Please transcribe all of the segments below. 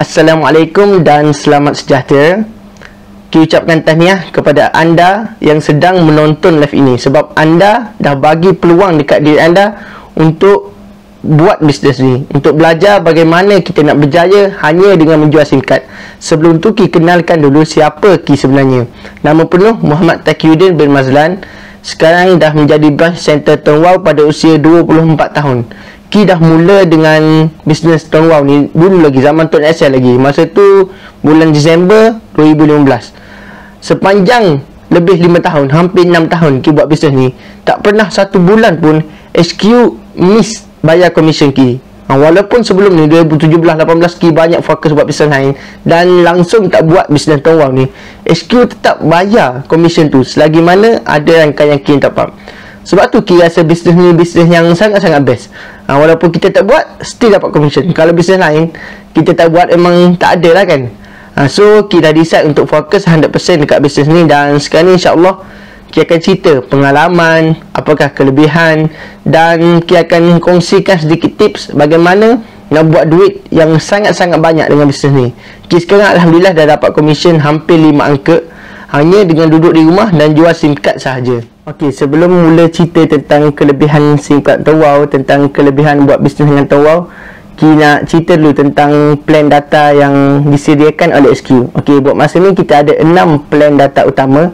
Assalamualaikum dan selamat sejahtera. Kita ucapkan tahniah kepada anda yang sedang menonton live ini, sebab anda dah bagi peluang dekat diri anda untuk buat bisnes ni, untuk belajar bagaimana kita nak berjaya hanya dengan menjual SIM card. Sebelum tu, kita kenalkan dulu siapa Ki sebenarnya. Nama penuh Muhammad Taqiyuddin bin Mazlan. Sekarang dah menjadi branch center Tuan Wow pada usia 24 tahun. Ki dah mula dengan bisnes Tuan Wow ni dulu lagi, zaman Tuan SL lagi. Masa tu bulan Disember 2015. Sepanjang lebih 5 tahun, hampir 6 tahun Ki buat bisnes ni, tak pernah satu bulan pun HQ miss bayar komisen Ki. Walaupun sebelum ni 2017-18 Ki banyak fokus buat bisnes lain dan langsung tak buat bisnes Tuan Wow ni, HQ tetap bayar komisen tu selagi mana ada rangkaian Ki yang top up. Sebab tu Ki rasa bisnes ni bisnes yang sangat-sangat best. Walaupun kita tak buat, still dapat komisen. Kalau bisnes lain kita tak buat, memang tak ada lah kan. So Ki dah decide untuk fokus 100% dekat bisnes ni. Dan sekarang ni insyaAllah Ki akan cerita pengalaman, apakah kelebihan, dan Ki akan kongsikan sedikit tips bagaimana nak buat duit yang sangat-sangat banyak dengan bisnes ni. Ki sekarang Alhamdulillah dah dapat komisen hampir 5 angka hanya dengan duduk di rumah dan jual SIM card sahaja. Okey, sebelum mula cerita tentang kelebihan SIM card Tuan Wow, tentang kelebihan buat bisnes dengan Tuan Wow, Ki nak cerita dulu tentang plan data yang disediakan oleh HQ. Okey, buat masa ni kita ada 6 plan data utama.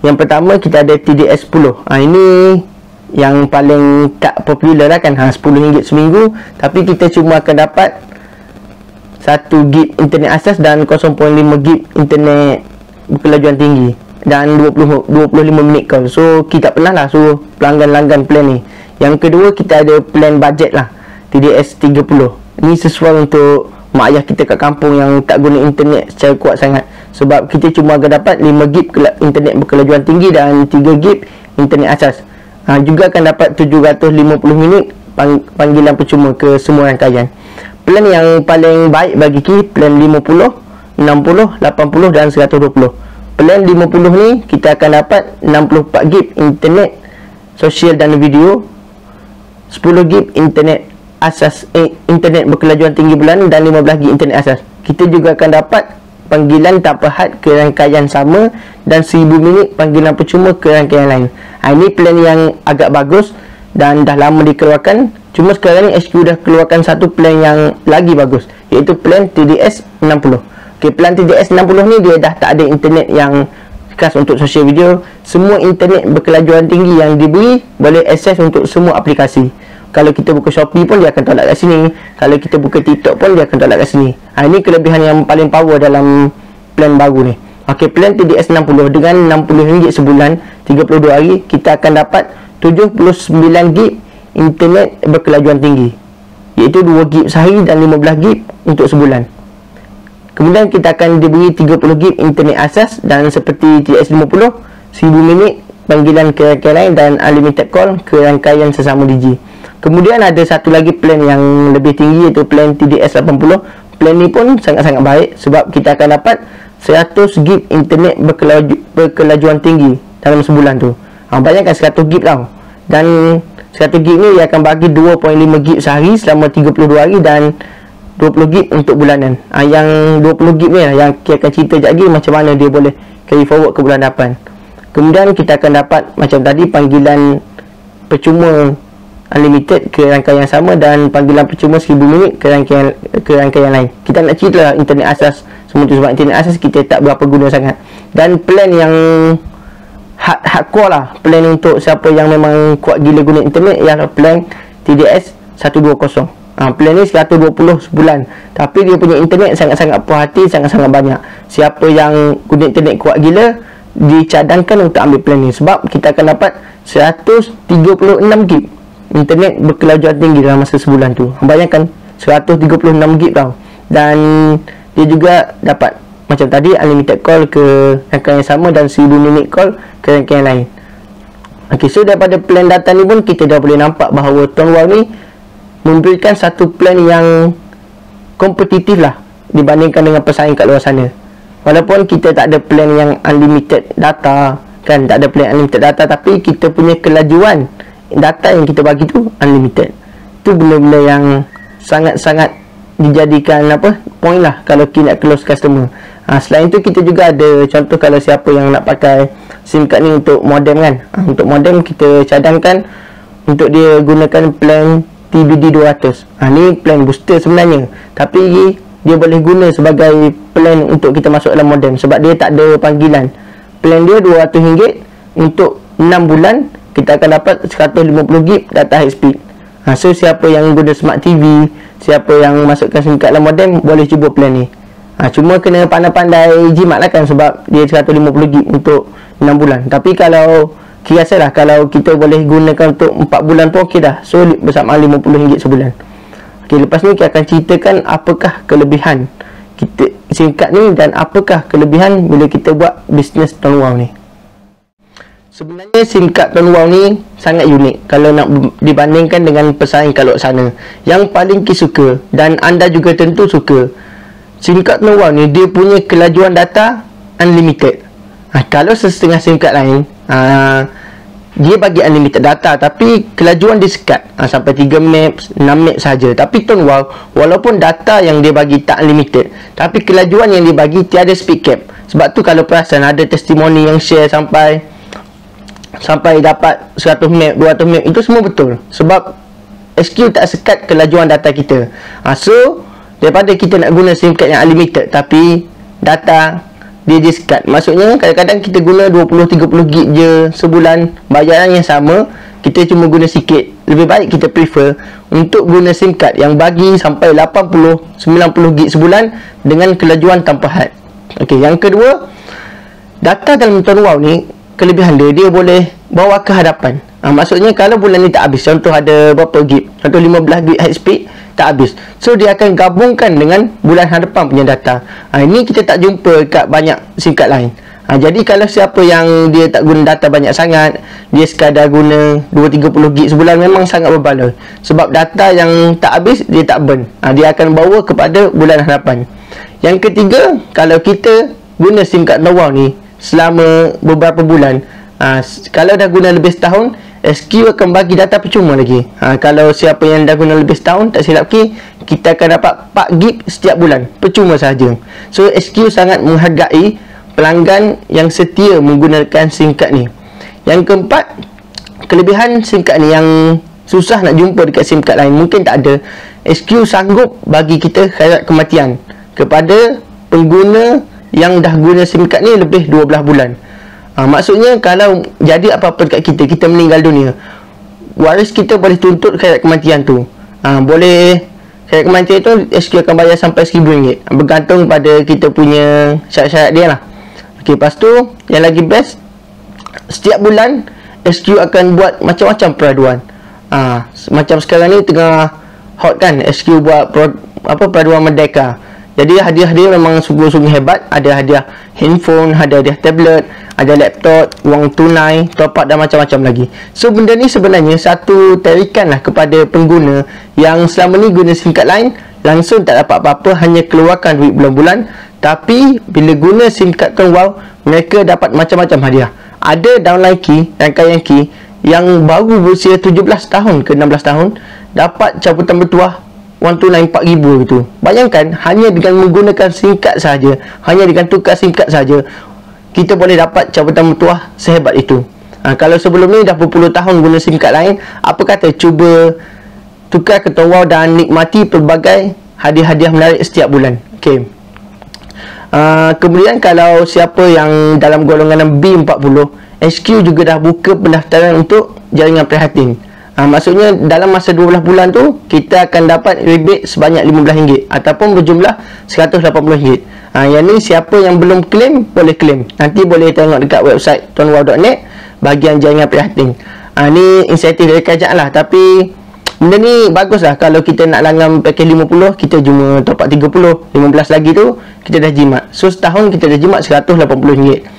Yang pertama kita ada TDS 10. Ini yang paling tak popular lah kan, RM10 seminggu. Tapi kita cuma akan dapat 1GB internet asas dan 0.5GB internet berkelajuan tinggi dan 25 minit call. So kita tak pernah lah suruh pelanggan-pelanggan plan ni. Yang kedua kita ada plan budget lah, TDS 30. Ini sesuai untuk mak ayah kita kat kampung yang tak guna internet secara kuat sangat. Sebab kita cuma akan dapat 5GB internet berkelajuan tinggi dan 3GB internet asas. Juga akan dapat 750 minit panggilan percuma ke semua rangkaian. Plan yang paling baik bagi Ki, plan 50, 60, 80 dan 120. Plan 50 ni kita akan dapat 64GB internet sosial dan video, 10GB internet asas, internet berkelajuan tinggi bulan dan 15GB internet asas. Kita juga akan dapat panggilan tanpa had ke rangkaian sama dan 1000 minit panggilan percuma ke rangkaian lain. Ini plan yang agak bagus dan dah lama dikeluarkan. Cuma sekarang ni HQ dah keluarkan satu plan yang lagi bagus, iaitu plan TDS 60. Okay, plan TDS 60 ni dia dah tak ada internet yang khas untuk sosial video. Semua internet berkelajuan tinggi yang diberi boleh akses untuk semua aplikasi. Kalau kita buka Shopee pun dia akan tolak kat sini. Kalau kita buka TikTok pun dia akan tolak kat sini. Ini kelebihan yang paling power dalam plan baru ni. Okey, plan TDS 60 dengan RM60 sebulan, 32 hari, kita akan dapat 79GB internet berkelajuan tinggi, iaitu 2GB sehari dan 15GB untuk sebulan. Kemudian kita akan diberi 30GB internet asas dan seperti TDS 50, 1000 minit panggilan ke rangkaian lain dan unlimited call ke rangkaian sesama DJ. Kemudian ada satu lagi plan yang lebih tinggi, iaitu plan TDS 80. Plan ni pun sangat-sangat baik sebab kita akan dapat 100GB internet berkelajuan tinggi dalam sebulan tu. Bayangkan 100GB tau. Dan 100GB ni dia akan bagi 2.5GB sehari selama 32 hari dan 20GB untuk bulanan. Yang 20GB ni lah yang kita akan cerita sekejap lagi macam mana dia boleh carry forward ke bulan 8. Kemudian kita akan dapat macam tadi panggilan percuma unlimited ke rangkaian sama dan panggilan percuma 1000 minit ke rangkaian lain. Kita nak cerita lah internet asas semua tu, sebab internet asas kita tak berapa guna sangat. Dan plan yang hardcore lah, plan untuk siapa yang memang kuat gila guna internet, ialah plan TDS 120. Plan ni 120 sebulan, tapi dia punya internet sangat-sangat puas hati, sangat-sangat banyak. Siapa yang guna internet kuat gila dicadangkan untuk ambil plan ni, sebab kita akan dapat 136GB internet berkelajuan tinggi dalam masa sebulan tu. Bayangkan 136GB tau. Dan dia juga dapat macam tadi unlimited call ke rangkaian sama dan 1000 minit call ke rangkaian lain. Okey, so daripada plan data ni pun kita dah boleh nampak bahawa Tuan Wow ni memberikan satu plan yang kompetitif lah dibandingkan dengan pesaing kat luar sana. Walaupun kita tak ada plan yang unlimited data kan, tak ada plan unlimited data, tapi kita punya kelajuan data yang kita bagi tu unlimited. Itu benda-benda yang sangat-sangat dijadikan point lah kalau kita nak close customer. Selain tu kita juga ada contoh kalau siapa yang nak pakai SIM card ni untuk modem kan. Untuk modem kita cadangkan untuk dia gunakan plan TBD 200. Ni plan booster sebenarnya, tapi dia boleh guna sebagai plan untuk kita masuk dalam modem sebab dia tak ada panggilan. Plan dia RM200 untuk 6 bulan, kita akan dapat 150GB data high speed. So siapa yang guna smart TV, siapa yang masukkan SIM card dalam modem, boleh cuba plan ni. Cuma kena pandai-pandai jimat lah kan, sebab dia 150GB untuk 6 bulan. Tapi kalau kirasalah kalau kita boleh gunakan untuk 4 bulan pun okey dah. So bersama RM50 sebulan. Okey, lepas ni kita akan ceritakan apakah kelebihan kita SIM card ni dan apakah kelebihan bila kita buat bisnes tone wow ni. Sebenarnya SIM card tone wow ni sangat unik kalau nak dibandingkan dengan pesaing kalau sana. Yang paling kita suka dan anda juga tentu suka, SIM card tone wow ni dia punya kelajuan data unlimited. Kalau setengah SIM card lain dia bagi unlimited data tapi kelajuan dia sekat sampai 3 MB, 6 MB saja. Tapi tone wow walaupun data yang dia bagi tak unlimited, tapi kelajuan yang dia bagi tiada speed cap. Sebab tu kalau perasan ada testimoni yang share sampai dapat 100 MB, 200 MB, itu semua betul sebab SQ tak sekat kelajuan data kita. So daripada kita nak guna SIM card yang unlimited tapi data dia sekat, maksudnya kadang-kadang kita guna 20-30 gig je sebulan, bayaran yang sama, kita cuma guna sikit. Lebih baik kita prefer untuk guna SIM card yang bagi sampai 80-90 gig sebulan dengan kelajuan tanpa had. Okey, yang kedua, data dalam tone wow ni kelebihan dia boleh bawa ke hadapan. Maksudnya kalau bulan ni tak habis, contoh ada berapa gig, contoh 15 gig high speed tak habis, so dia akan gabungkan dengan bulan hadapan punya data. Ini kita tak jumpa kat banyak SIM card lain. Jadi kalau siapa yang dia tak guna data banyak sangat, dia sekadar guna 2-30 gig sebulan, memang sangat berbaloi sebab data yang tak habis dia tak burn. Dia akan bawa kepada bulan hadapan. Yang ketiga, kalau kita guna SIM card tone wow ni selama beberapa bulan, kalau dah guna lebih setahun, SQ akan bagi data percuma lagi. Kalau siapa yang dah guna lebih setahun, tak silap kita akan dapat 4 gig setiap bulan, percuma saja. So SQ sangat menghargai pelanggan yang setia menggunakan SIM card ni. Yang keempat, kelebihan SIM card ni yang susah nak jumpa dekat SIM card lain, mungkin tak ada. SQ sanggup bagi kita khairat kematian kepada pengguna yang dah guna SIM card ni lebih 12 bulan. Maksudnya kalau jadi apa-apa dekat kita meninggal dunia, waris kita boleh tuntut khairat kematian tu. Boleh khairat kematian tu SQ akan bayar sampai RM1,000, bergantung pada kita punya syarat-syarat dia lah. Okey, lepas tu yang lagi best, setiap bulan SQ akan buat macam-macam peraduan. Macam sekarang ni tengah hot kan, SQ buat peraduan Merdeka. Jadi hadiah dia memang sungguh-sungguh hebat. Ada hadiah handphone, ada hadiah tablet, ada laptop, wang tunai, top up dan macam-macam lagi. So benda ni sebenarnya satu tarikan lah kepada pengguna yang selama ni guna SIM card lain, langsung tak dapat apa-apa, hanya keluarkan duit bulan-bulan. Tapi bila guna SIM card tone wow, mereka dapat macam-macam hadiah. Ada downline key, rangkaian key yang baru berusia 17 tahun ke 16 tahun dapat cabutan bertuah wang tunai 4,000 itu. Bayangkan, hanya dengan menggunakan SIM card saja, hanya dengan tukar SIM card saja, kita boleh dapat cabutan bertuah sehebat itu. Kalau sebelum ni dah berpuluh tahun guna SIM card lain, apa kata cuba tukar ke tone wow dan nikmati pelbagai hadiah-hadiah menarik setiap bulan. Okey. Kemudian kalau siapa yang dalam golongan B40, SQ juga dah buka pendaftaran untuk jaringan prihatin. Maksudnya dalam masa 12 bulan tu kita akan dapat rebate sebanyak RM15 ataupun berjumlah RM180. Yang ni siapa yang belum claim boleh claim. Nanti boleh tengok dekat website tonewow.net bahagian jaringan prihatin. Ni insentif dari kerajaan lah, tapi benda ni bagus lah. Kalau kita nak langgan package 50, kita cuma top up 30, 15 lagi tu kita dah jimat. So setahun kita dah jimat RM180.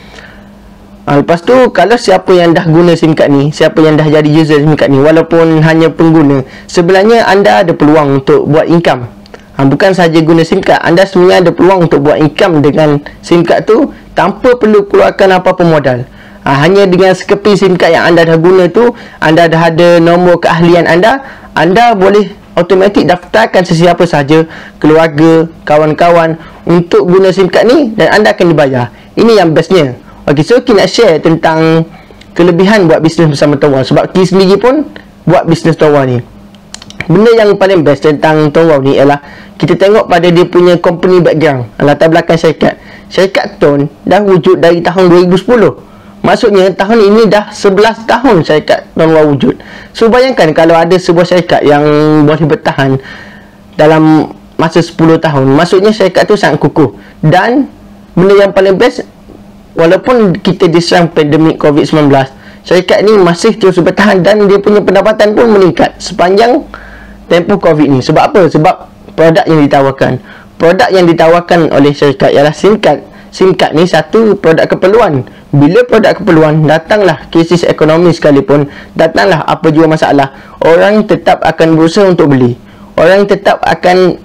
Lepas tu kalau siapa yang dah guna SIM card ni, siapa yang dah jadi user SIM card ni, walaupun hanya pengguna, sebenarnya anda ada peluang untuk buat income. Bukan sahaja guna SIM card, anda sebenarnya ada peluang untuk buat income dengan SIM card tu tanpa perlu keluarkan apa-apa modal. Hanya dengan sekepi SIM card yang anda dah guna tu, anda dah ada nombor keahlian anda boleh automatik daftarkan sesiapa sahaja, keluarga, kawan-kawan untuk guna SIM card ni, dan anda akan dibayar. Ini yang bestnya. Ok, so kita nak share tentang kelebihan buat bisnes bersama Tongbao. Sebab kita sendiri pun buat bisnes Tongbao ni. Benda yang paling best tentang Tongbao ni ialah kita tengok pada dia punya company background, latar belakang syarikat. Syarikat Ton dah wujud dari tahun 2010. Maksudnya tahun ini dah 11 tahun syarikat Tongbao wujud. So bayangkan kalau ada sebuah syarikat yang boleh bertahan dalam masa 10 tahun, maksudnya syarikat tu sangat kukuh. Dan benda yang paling best, walaupun kita diserang pandemik COVID-19, syarikat ni masih terus bertahan dan dia punya pendapatan pun meningkat sepanjang tempoh COVID ni. Sebab apa? Sebab produk yang ditawarkan. Produk yang ditawarkan oleh syarikat ialah SIM card. SIM card ni satu produk keperluan. Bila produk keperluan, datanglah krisis ekonomi sekalipun, datanglah apa jua masalah, orang tetap akan berusaha untuk beli. Orang tetap akan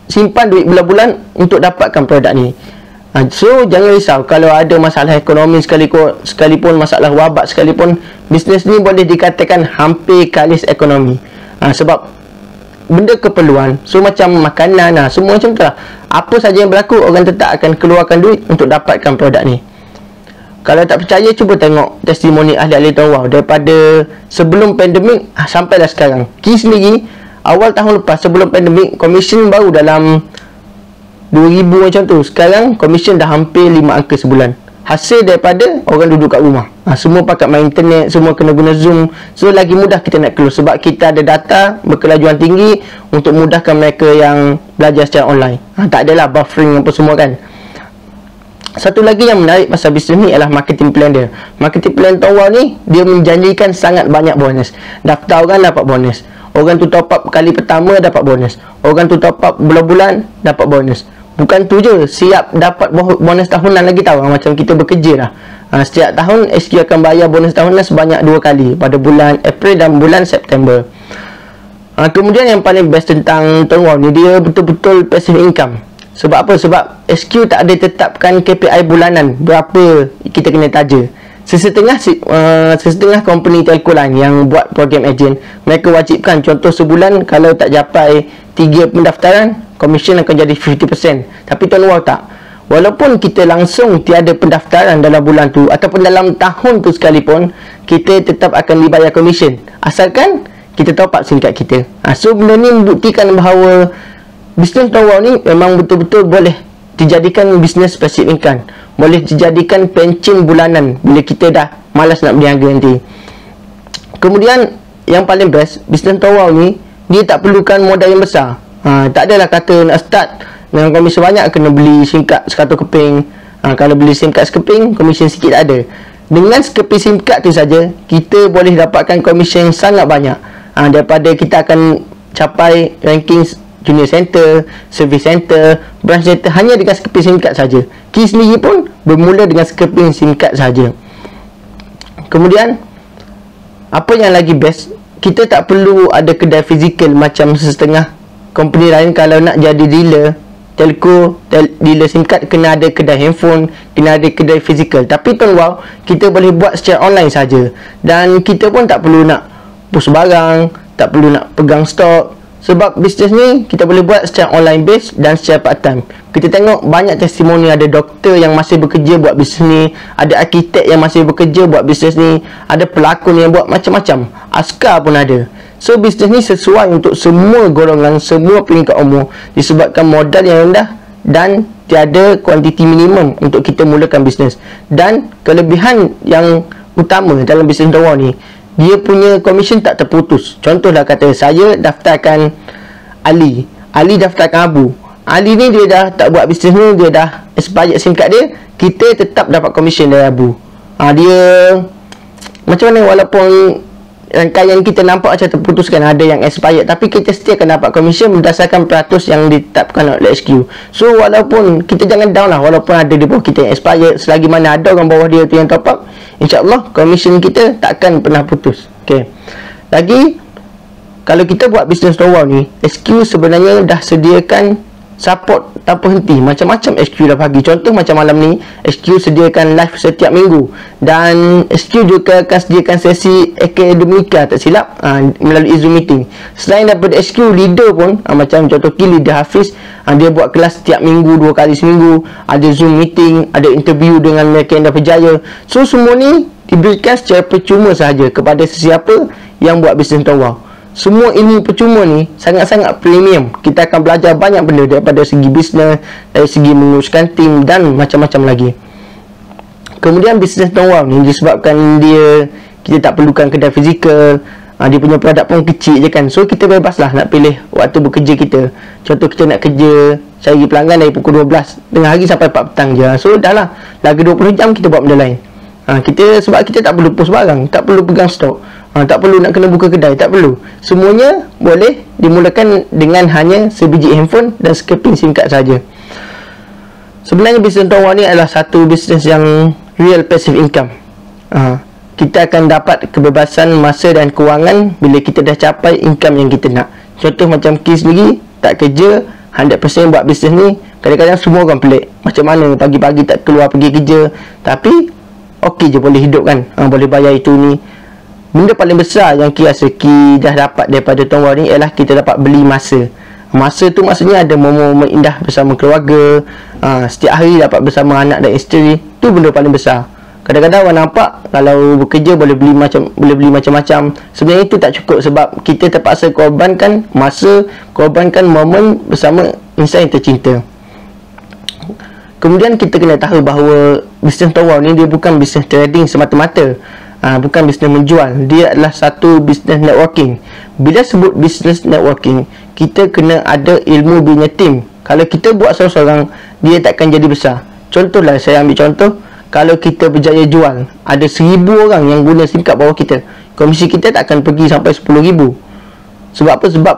simpan duit bulan-bulan untuk dapatkan produk ni. So jangan risau kalau ada masalah ekonomi sekalipun masalah wabak sekalipun, bisnes ni boleh dikatakan hampir kalis ekonomi. Sebab benda keperluan, so macam makanan semua macam tu lah. Apa saja yang berlaku, orang tetap akan keluarkan duit untuk dapatkan produk ni. Kalau tak percaya, cuba tengok testimoni ahli-ahli Tongbao daripada sebelum pandemik sampailah sekarang. Ki sendiri awal tahun lepas sebelum pandemik, komisen baru dalam 2000 macam tu. Sekarang komisen dah hampir 5 angka sebulan. Hasil daripada orang duduk kat rumah. Semua pakai main internet, semua kena guna Zoom. So lagi mudah kita nak close sebab kita ada data berkelajuan tinggi untuk mudahkan mereka yang belajar secara online. Tak adalah buffering apa semua kan. Satu lagi yang menarik pasal bisnes ni ialah marketing plan dia. Marketing plan Tongbao ni, dia menjanjikan sangat banyak bonus. Daftar orang dapat bonus. Orang tu top up kali pertama dapat bonus. Orang tu top up bulan-bulan dapat bonus. Bukan tu je, siap dapat bonus tahunan lagi tahu. Macam kita bekerja lah. Setiap tahun SQ akan bayar bonus tahunan sebanyak 2 kali, pada bulan April dan bulan September. Kemudian yang paling best tentang Tongbao ni, dia betul-betul passive income. Sebab apa? Sebab SQ tak ada tetapkan KPI bulanan berapa kita kena taja. Sesetengah company telco lain yang buat program agent, mereka wajibkan contoh sebulan kalau tak capai 3 pendaftaran, komisen akan jadi 50%. Tapi Tongbao tak. Walaupun kita langsung tiada pendaftaran dalam bulan tu ataupun dalam tahun tu sekalipun, kita tetap akan dibayar komisen asalkan kita top up SIM card kita. So benda ni membuktikan bahawa bisnes Tongbao ni memang betul-betul boleh dijadikan bisnes passive income. Boleh dijadikan pencen bulanan bila kita dah malas nak berniaga nanti. Kemudian yang paling best, bisnes Tongbao ni, dia tak perlukan modal yang besar. Tak adalah kata nak start dengan komisen banyak kena beli SIM card 100 keping. Kalau beli SIM card sekeping, komisen sikit tak ada. Dengan sekeping SIM card tu saja, kita boleh dapatkan komisen sangat banyak. Daripada kita akan capai ranking junior center, service center, branch center hanya dengan sekeping SIM card saja. Ki sendiri pun bermula dengan sekeping SIM card saja. Kemudian apa yang lagi best, kita tak perlu ada kedai fizikal macam setengah company lain. Kalau nak jadi dealer telco, dealer SIM card, kena ada kedai handphone, kena ada kedai fizikal. Tapi Tongbao kita boleh buat secara online saja. Dan kita pun tak perlu nak push barang, tak perlu nak pegang stok. Sebab bisnes ni kita boleh buat secara online base dan secara part time. Kita tengok banyak testimoni, ada doktor yang masih bekerja buat bisnes ni, ada arkitek yang masih bekerja buat bisnes ni, ada pelakon yang buat macam-macam, askar pun ada. So bisnes ni sesuai untuk semua golongan, semua peringkat umur, disebabkan modal yang rendah dan tiada kuantiti minimum untuk kita mulakan bisnes. Dan kelebihan yang utama dalam bisnes Tongbao ni, dia punya komisen tak terputus. Contohlah kata saya daftarkan Ali daftarkan Abu. Ali ni dia dah tak buat bisnes ni, dia dah expired SIM card dia, kita tetap dapat komisen dari Abu. Dia macam mana, walaupun rangkaian kita nampak macam terputuskan, ada yang expired, tapi kita still akan dapat komisen berdasarkan peratus yang ditetapkan oleh HQ. So walaupun kita jangan down lah, walaupun ada di bawah kita yang expired, selagi mana ada orang bawah dia tu yang top up, InsyaAllah komisen kita takkan pernah putus. Okay. Lagi, kalau kita buat bisnes Tongbao ni, SQ sebenarnya dah sediakan support tanpa henti. Macam-macam SQ dah bagi. Contoh macam malam ni, SQ sediakan live setiap minggu, dan SQ juga akan sediakan sesi akademika tak silap melalui Zoom meeting. Selain daripada SQ, leader pun macam contoh leader Hafiz, dia buat kelas setiap minggu, 2 kali seminggu, ada Zoom meeting, ada interview dengan mereka yang dah berjaya. So semua ni diberikan secara percuma sahaja kepada sesiapa yang buat bisnes Tongbao. Semua ilmu percuma ni sangat-sangat premium. Kita akan belajar banyak benda daripada segi bisnes, dari segi menguruskan tim dan macam-macam lagi. Kemudian bisnes Tongbao ni disebabkan kita tak perlukan kedai fizikal, dia punya produk pun kecil je kan. So kita bebas lah nak pilih waktu bekerja kita. Contoh kita nak kerja, cari pelanggan dari pukul 12 tengah hari sampai 4 petang je. So dah lah, lagi 20 jam kita buat benda lain. Sebab kita tak perlu post barang, tak perlu pegang stok, tak perlu nak kena buka kedai, tak perlu. Semuanya boleh dimulakan dengan hanya sebiji handphone dan sekeping SIM card saja. Sebenarnya bisnes Tongbao ni adalah satu bisnes yang real passive income. Kita akan dapat kebebasan masa dan kewangan bila kita dah capai income yang kita nak. Contoh macam Ki sendiri tak kerja 100% buat bisnes ni. Kadang-kadang semua orang pelik, macam mana pagi-pagi tak keluar pergi kerja tapi okey je boleh hidup kan, boleh bayar itu ni. Benda paling besar yang Ki rasa Ki dah dapat daripada Tongbao ni ialah kita dapat beli masa. Masa tu maksudnya ada momen-momen indah bersama keluarga, setiap hari dapat bersama anak dan isteri. Tu benda paling besar. Kadang-kadang orang nampak kalau bekerja boleh beli macam-macam. Sebenarnya itu tak cukup sebab kita terpaksa korbankan masa, korbankan momen bersama insan yang tercinta. Kemudian kita kena tahu bahawa bisnes Tongbao ni dia bukan bisnes trading semata-mata, bukan bisnes menjual. Dia adalah satu bisnes networking. Bila sebut bisnes networking, kita kena ada ilmu bina tim. Kalau kita buat seorang-seorang, dia takkan jadi besar. Contohlah, saya ambil contoh, kalau kita berjaya jual, ada 1000 orang yang guna SIM card bawah kita, komisi kita tak akan pergi sampai 10,000. Sebab apa? Sebab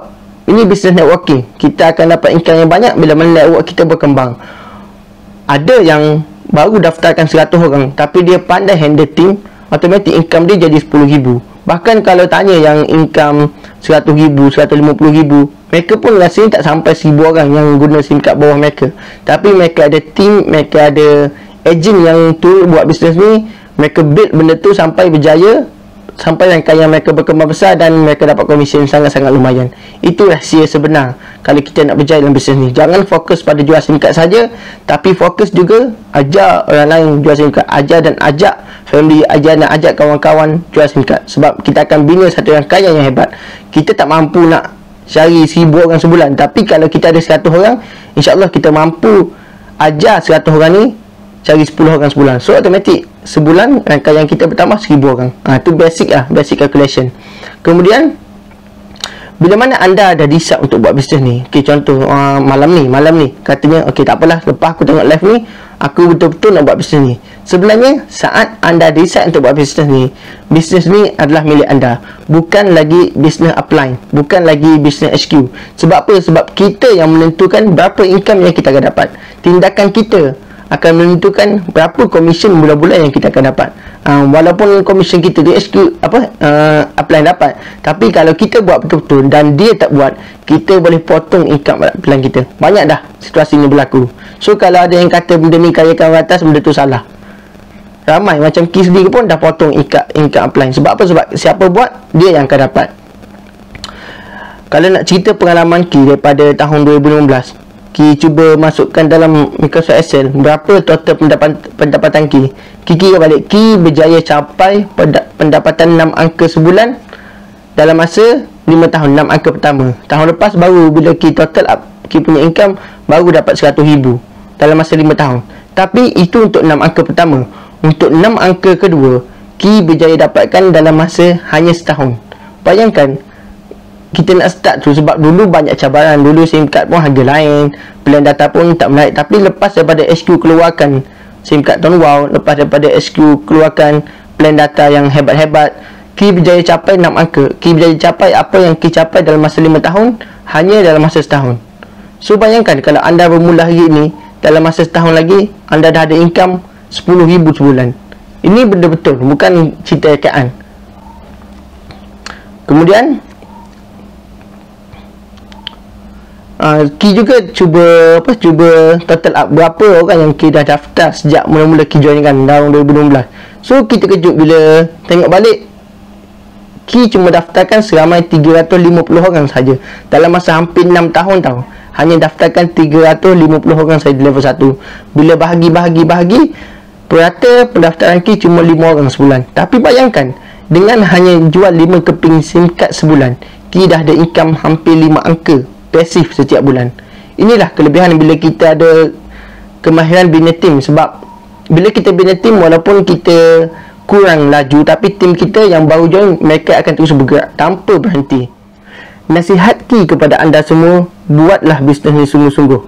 ini bisnes networking. Kita akan dapat income yang banyak bila mana network kita berkembang. Ada yang baru daftarkan 100 orang tapi dia pandai handle team, automatic income dia jadi 10,000. Bahkan kalau tanya yang income 100,000, 150,000, mereka pun rasanya tak sampai 1000 orang yang guna SIM card bawah mereka. Tapi mereka ada team, mereka ada agent yang turut buat bisnes ni. Mereka build benda tu sampai berjaya, sampai rangkaian mereka berkembang besar dan mereka dapat komisen sangat-sangat lumayan. Itu rahsia sebenar kalau kita nak berjaya dalam bisnes ni. Jangan fokus pada jual SIM card saja, tapi fokus juga ajar orang lain jual SIM card. Ajar dan ajak family, ajar dan ajak kawan-kawan jual SIM card. Sebab kita akan bina satu rangkaian yang hebat. Kita tak mampu nak cari 1000 orang sebulan, tapi kalau kita ada 100 orang, insyaAllah kita mampu ajar 100 orang ni cari 10 orang sebulan. So automatic sebulan rangkaian kita bertambah 1000 orang. Itu basic lah, basic calculation. Kemudian bila mana anda dah decide untuk buat bisnes ni, okay, contoh malam ni katanya okey tak apalah, lepas aku tengok live ni aku betul-betul nak buat bisnes ni. Sebenarnya saat anda decide untuk buat bisnes ni adalah milik anda, bukan lagi bisnes upline, bukan lagi bisnes HQ. Sebab apa? Sebab kita yang menentukan berapa income yang kita akan dapat. Tindakan kita akan menentukan berapa komisen bulan-bulan yang kita akan dapat. Walaupun komisen kita di HQ upline dapat, tapi kalau kita buat betul-betul dan dia tak buat, kita boleh potong income upline kita. Banyak dah situasi ni berlaku. So kalau ada yang kata benda ni kayakan atas, benda tu salah. Ramai macam Ki sendiri pun dah potong income upline. Sebab apa? Sebab siapa buat, dia yang akan dapat. Kalau nak cerita pengalaman Ki daripada tahun 2016, Ki cuba masukkan dalam Microsoft Excel berapa total pendapatan Ki. Kira balik, Ki berjaya capai pendapatan 6 angka sebulan dalam masa 5 tahun, 6 angka pertama. Tahun lepas baru bila Ki total up Ki punya income, baru dapat 100,000 dalam masa 5 tahun. Tapi itu untuk 6 angka pertama. Untuk 6 angka kedua, Ki berjaya dapatkan dalam masa hanya setahun. Bayangkan, kita nak start tu sebab dulu banyak cabaran. Dulu SIM card pun harga lain, plan data pun tak menarik. Tapi lepas daripada HQ keluarkan SIM card Tongbao, lepas daripada HQ keluarkan plan data yang hebat-hebat, Ki berjaya capai 6 angka. Ki berjaya capai apa yang Ki capai dalam masa 5 tahun hanya dalam masa setahun. So bayangkan kalau anda bermula hari ini, dalam masa setahun lagi anda dah ada income 10,000 sebulan. Ini benda betul, bukan cerita rekaan. Kemudian Ki juga cuba total up berapa orang yang Ki dah daftar sejak mula-mula Ki join kan tahun 2016. So Ki terkejut bila tengok balik Ki cuma daftarkan seramai 350 orang saja dalam masa hampir 6 tahun tau. Hanya daftarkan 350 orang saja di level 1. Bila bahagi purata pendaftaran Ki cuma 5 orang sebulan. Tapi bayangkan, dengan hanya jual 5 keping SIM card sebulan, Ki dah ada income hampir 5 angka pasif setiap bulan. Inilah kelebihan bila kita ada kemahiran bina tim. Sebab bila kita bina tim, walaupun kita kurang laju, tapi tim kita yang baru join, mereka akan terus bergerak tanpa berhenti. Nasihat Ki kepada anda semua, buatlah bisnes ni sungguh-sungguh.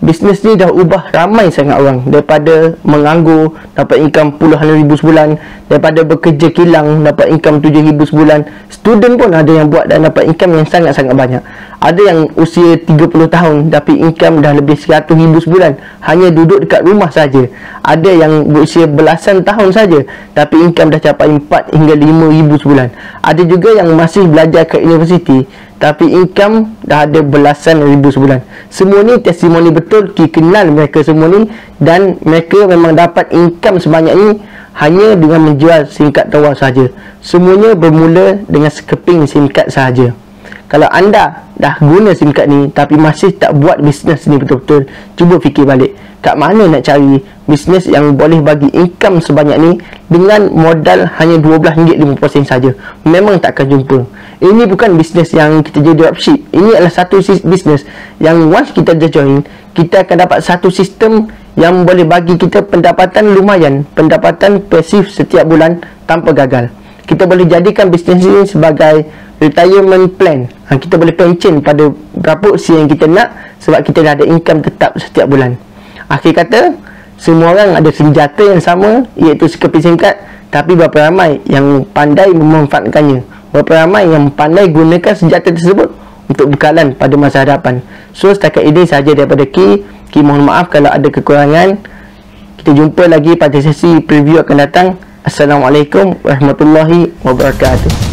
Bisnes ni dah ubah ramai sangat orang. Daripada menganggur dapat income puluhan ribu sebulan, daripada bekerja kilang dapat income 7,000 sebulan. Student pun ada yang buat dan dapat income yang sangat-sangat banyak. Ada yang usia 30 tahun tapi income dah lebih 100,000 sebulan, hanya duduk dekat rumah saja. Ada yang berusia belasan tahun saja tapi income dah capai 4 hingga 5,000 sebulan. Ada juga yang masih belajar kat universiti tapi income dah ada belasan ribu sebulan. Semua ni testimoni betul. Ki kenal mereka semua ni, dan mereka memang dapat income sebanyak ni hanya dengan menjual SIM card tawar sahaja. Semuanya bermula dengan sekeping SIM card sahaja. Kalau anda dah guna SIM card ni tapi masih tak buat bisnes ni betul-betul, cuba fikir balik, kat mana nak cari bisnes yang boleh bagi income sebanyak ni dengan modal hanya RM12.50 saja. Memang takkan jumpa. Ini bukan bisnes yang kita jadi dropship. Ini adalah satu bisnes yang once kita dah join, kita akan dapat satu sistem yang boleh bagi kita pendapatan lumayan, pendapatan pasif setiap bulan tanpa gagal. Kita boleh jadikan bisnes ini sebagai retirement plan. Kita boleh pencen pada berapa usia yang kita nak, sebab kita dah ada income tetap setiap bulan. Akhir kata, semua orang ada senjata yang sama, iaitu sekeping SIM card. Tapi berapa ramai yang pandai memanfaatkannya? Berapa ramai yang pandai gunakan senjata tersebut untuk bekalan pada masa hadapan? So, setakat ini sahaja daripada Ki. Ki mohon maaf kalau ada kekurangan. Kita jumpa lagi pada sesi preview akan datang. Assalamualaikum warahmatullahi wabarakatuh.